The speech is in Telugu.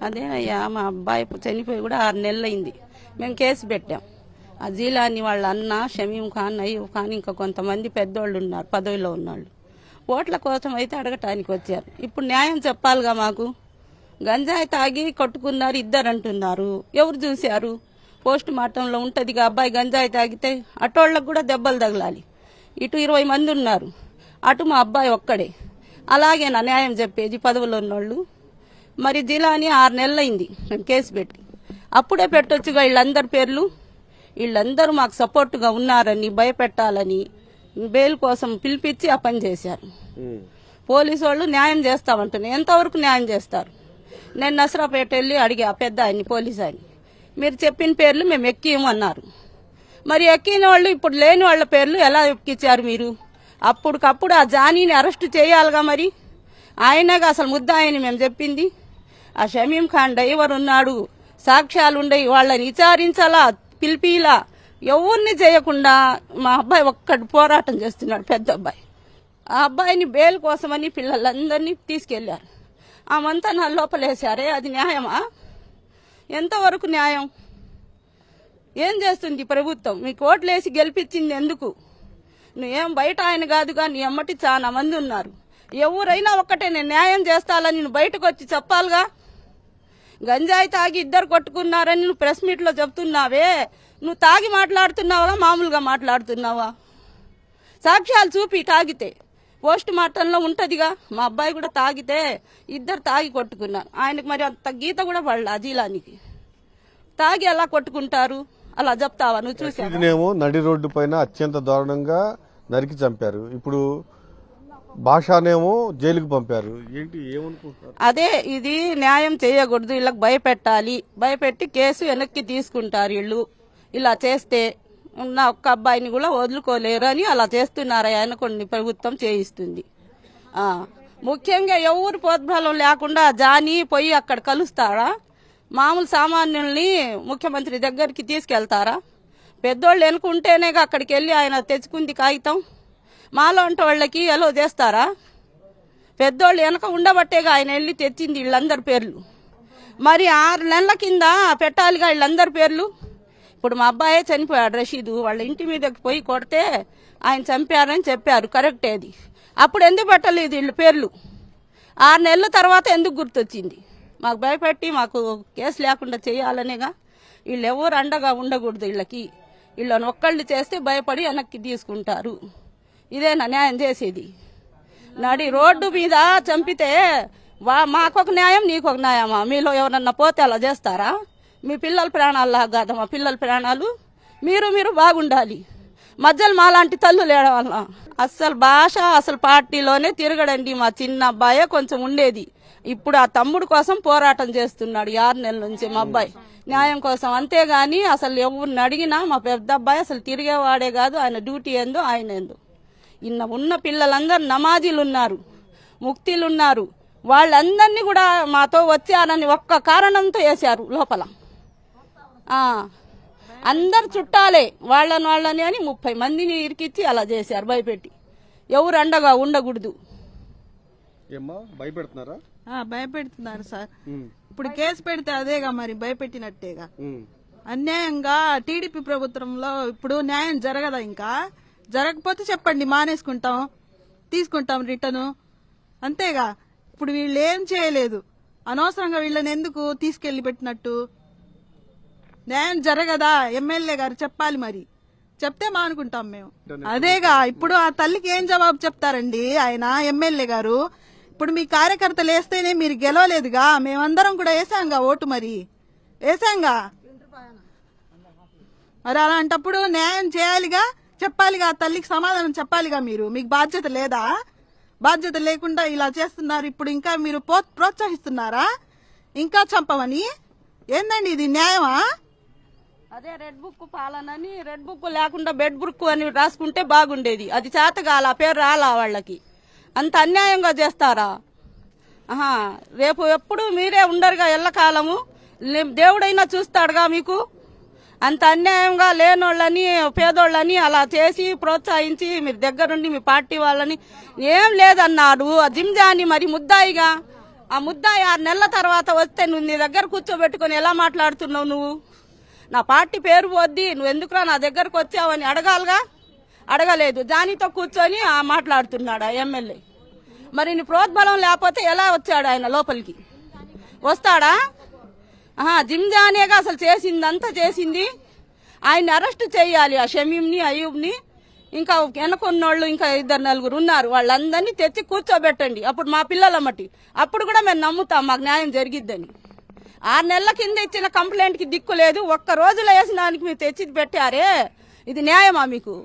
అదేనయ్యా, మా అబ్బాయి చనిపోయి కూడా 6 నెలలు అయింది. మేము కేసు పెట్టాం. ఆ జీలాని వాళ్ళ అన్న షమీం ఖాన్, అయ్యూబ్ ఖాన్, ఇంకా కొంతమంది పెద్దోళ్ళు ఉన్నారు, పదవిలో ఉన్నవాళ్ళు. ఓట్ల కోసం అయితే అడగటానికి వచ్చారు. ఇప్పుడు న్యాయం చెప్పాలిగా మాకు. గంజాయి తాగి కొట్టుకున్నారు ఇద్దరు అంటున్నారు. ఎవరు చూశారు? పోస్ట్ మార్టంలో ఉంటదిగా, అబ్బాయి గంజాయి తాగితే అటోళ్ళకు కూడా దెబ్బలు తగలాలి. ఇటు 20 మంది ఉన్నారు, అటు మా అబ్బాయి ఒక్కడే. అలాగే నా న్యాయం చెప్పేది పదవిలో ఉన్నోళ్ళు. మరి జిలాని 6 నెలలు అయింది మేము కేసు పెట్టి. అప్పుడే పెట్టొచ్చుగా వీళ్ళందరి పేర్లు. వీళ్ళందరూ మాకు సపోర్టుగా ఉన్నారని భయపెట్టాలని బెయిల్ కోసం పిలిపించి ఆ పని చేశారు. పోలీసు వాళ్ళు న్యాయం చేస్తామంటున్నారు. ఎంతవరకు న్యాయం చేస్తారు? నేను నసరాపేట వెళ్ళి అడిగా పెద్ద ఆయన్ని, పోలీసు ఆయన్ని, మీరు చెప్పిన పేర్లు మేము ఎక్కియమన్నారు. మరి ఎక్కిన వాళ్ళు ఇప్పుడు లేని వాళ్ళ పేర్లు ఎలా ఎక్కించారు మీరు? అప్పటికప్పుడు ఆ జానీని అరెస్టు చేయాలిగా. మరి ఆయనగా అసలు ముద్దాయని మేము చెప్పింది. ఆ షమీం ఖాన్ డ్రైవర్ ఉన్నాడు, సాక్ష్యాలు ఉండయి, వాళ్ళని విచారించాలా, పిలిపిలా, ఎవరిని చేయకుండా మా అబ్బాయి ఒక్కడు పోరాటం చేస్తున్నాడు, పెద్ద అబ్బాయి. ఆ అబ్బాయిని బెయిల్ కోసమని పిల్లలందరినీ తీసుకెళ్లారు. ఆమంతా నా లోపలేశారే, అది న్యాయమా? ఎంతవరకు న్యాయం? ఏం చేస్తుంది ప్రభుత్వం? మీకు ఓట్లేసి గెలిపించింది ఎందుకు? నువ్వేం బయట ఆయన కాదుగా, నీ అమ్మటి చాలా మంది ఉన్నారు. ఎవరైనా ఒక్కటే నేను న్యాయం చేస్తాలని నువ్వు బయటకు వచ్చి చెప్పాలిగా. గంజాయి తాగి ఇద్దరు కొట్టుకున్నారని నువ్వు ప్రెస్ మీట్లో చెప్తున్నావే, నువ్వు తాగి మాట్లాడుతున్నావా మామూలుగా మాట్లాడుతున్నావా? సాక్ష్యాలు చూపి. తాగితే పోస్ట్ మార్టంలో ఉంటదిగా. మా అబ్బాయి కూడా తాగితే ఇద్దరు తాగి కొట్టుకున్నారు. ఆయనకు మరి అంత గీత కూడా పడలా జీలానికి. తాగి ఎలా కొట్టుకుంటారు? అలా చెప్తావా? నువ్వు చూసావు. నడి రోడ్డు పైన అత్యంత దారుణంగా నరికి చంపారు. ఇప్పుడు భాషనేమో జైలుకు పంపారు. ఏంటి ఏమనుకుంటున్నారు? అదే, ఇది న్యాయం చేయకూడదు, వీళ్ళకి భయపెట్టాలి. భయపెట్టి కేసు వెనక్కి తీసుకుంటారు వీళ్ళు. ఇలా చేస్తే ఉన్న ఒక్క అబ్బాయిని కూడా వదులుకోలేరు అని అలా చేస్తున్నారు. ఆయన కొన్ని ప్రభుత్వం చేయిస్తుంది. ముఖ్యంగా ఎవరు ప్రోద్బలం లేకుండా జానీ పోయి అక్కడ కలుస్తారా? మామూలు సామాన్యుల్ని ముఖ్యమంత్రి దగ్గరికి తీసుకెళ్తారా? పెద్దోళ్ళు వెనుకుంటేనేగా అక్కడికి వెళ్ళి ఆయన తెచ్చుకుంది కాగితం. మాలాంటి వాళ్ళకి ఎలా చేస్తారా? పెద్దోళ్ళు వెనక ఉండబట్టేగా ఆయన వెళ్ళి తెచ్చింది వీళ్ళందరి పేర్లు. మరి 6 నెలల కింద పెట్టాలిగా వీళ్ళందరి పేర్లు. ఇప్పుడు మా అబ్బాయే చనిపోయాడు, రషీదు. వాళ్ళ ఇంటి మీదకి పోయి కొడితే ఆయన చంపారని చెప్పారు, కరెక్టేది. అప్పుడు ఎందుకు పెట్టలేదు వీళ్ళ పేర్లు? 6 నెలల తర్వాత ఎందుకు గుర్తొచ్చింది? మాకు భయపెట్టి మాకు కేసు లేకుండా చేయాలనేగా. వీళ్ళు ఎవరు అండగా ఉండకూడదు వీళ్ళకి. వీళ్ళని ఒక్కళ్ళు చేస్తే భయపడి వెనక్కి తీసుకుంటారు. ఇదేనా న్యాయం చేసేది? నడి రోడ్డు మీద చంపితే మాకొక న్యాయం, నీకొక న్యాయమా? మీలో ఎవరన్నా పోతే అలా చేస్తారా? మీ పిల్లల ప్రాణాల్లా కాదా మా పిల్లల ప్రాణాలు? మీరు బాగుండాలి. మధ్యలో మాలాంటి తల్లు లేడం వల్ల అస్సలు భాష అసలు పార్టీలోనే తిరగడండి. మా చిన్న అబ్బాయే కొంచెం ఉండేది. ఇప్పుడు ఆ తమ్ముడు కోసం పోరాటం చేస్తున్నాడు 6 నెలల నుంచి మా అబ్బాయి న్యాయం కోసం. అంతేగాని అసలు ఎవరిని అడిగినా మా పెద్ద అబ్బాయి అసలు తిరిగేవాడే కాదు. ఆయన డ్యూటీ ఏందో ఆయన ఏందో. ఉన్న పిల్లలందరూ నమాజీలు ఉన్నారు, ముక్తీలు ఉన్నారు. వాళ్ళందరినీ కూడా మాతో వచ్చారని ఒక్క కారణంతో వేశారు లోపల. అందరు చుట్టాలే వాళ్ళని అని 30 మందిని ఇరికిచ్చి అలా చేశారు భయపెట్టి. ఎవరు అండగా ఉండకూడదు. భయపెడుతున్నారా? భయపెడుతున్నారు సార్. ఇప్పుడు కేసు పెడితే అదేగా మరి భయపెట్టినట్టేగా. అన్యాయంగా టీడీపీ ప్రభుత్వంలో ఇప్పుడు న్యాయం జరగదా? ఇంకా జరగకపోతే చెప్పండి, మానేసుకుంటాం, తీసుకుంటాం రిటర్ను, అంతేగా. ఇప్పుడు వీళ్ళు ఏం చేయలేదు, అనవసరంగా వీళ్ళని ఎందుకు తీసుకెళ్లి పెట్టినట్టు? న్యాయం జరగదా? ఎమ్మెల్యే గారు చెప్పాలి, మరి చెప్తే మానుకుంటాం మేము. అదేగా ఇప్పుడు ఆ తల్లికి ఏం జవాబు చెప్తారండి ఆయన ఎమ్మెల్యే గారు? ఇప్పుడు మీ కార్యకర్తలు వేస్తేనే మీరు గెలవలేదుగా, మేమందరం కూడా వేసాంగా ఓటు, మరి వేసాంగా. మరి అలాంటప్పుడు న్యాయం చేయాలిగా, చెప్పాలిగా, తల్లికి సమాధానం చెప్పాలిగా. మీకు బాధ్యత లేదా? బాధ్యత లేకుండా ఇలా చేస్తున్నారు. ఇప్పుడు ఇంకా మీరు ప్రోత్సహిస్తున్నారా ఇంకా చంపమని? ఏందండి ఇది, న్యాయమా? అదే రెడ్ బుక్ పాలనని, రెడ్ బుక్ లేకుండా బెడ్ బుక్ అని రాసుకుంటే బాగుండేది. అది చేతగాల, పేరు రాలా వాళ్ళకి. అంత అన్యాయంగా చేస్తారా? రేపు ఎప్పుడు మీరే ఉండరుగా ఎల్లకాలము. దేవుడైనా చూస్తాడుగా మీకు. అంత అన్యాయంగా లేనోళ్ళని, పేదోళ్ళని అలా చేసి ప్రోత్సహించి మీరు దగ్గరుండి మీ పార్టీ వాళ్ళని ఏం లేదన్నాడు జిమ్జాని. మరి ముద్దాయిగా ఆ ముద్దాయి 6 నెలల తర్వాత వస్తే నువ్వు నీ దగ్గర కూర్చోబెట్టుకుని ఎలా మాట్లాడుతున్నావు? నువ్వు నా పార్టీ పేరు పోద్ది, నువ్వు ఎందుకురా నా దగ్గరకు వచ్చావని అడగాలిగా, అడగలేదు. జానీతో కూర్చొని మాట్లాడుతున్నాడు ఆ ఎమ్మెల్యే. మరి నీ ప్రోద్బలం లేకపోతే ఎలా వచ్చాడు ఆయన లోపలికి? వస్తాడా? జిమ్ జానేగా అసలు చేసిందంతా చేసింది. ఆయన్ని అరెస్ట్ చేయాలి, ఆ షమీంని, అయ్యూబ్ని, ఇంకా వెనకొన్నోళ్ళు ఇంకా 2-4 ఉన్నారు. వాళ్ళందరినీ తెచ్చి కూర్చోబెట్టండి. అప్పుడు మా పిల్లలమ్మటి అప్పుడు కూడా మేము నమ్ముతాం మాకు న్యాయం జరిగిద్దని. 6 నెలల కింద ఇచ్చిన కంప్లైంట్కి దిక్కు లేదు. ఒక్క రోజులో వేసిన దానికి మీరు తెచ్చి పెట్టారే, ఇది న్యాయమా మీకు?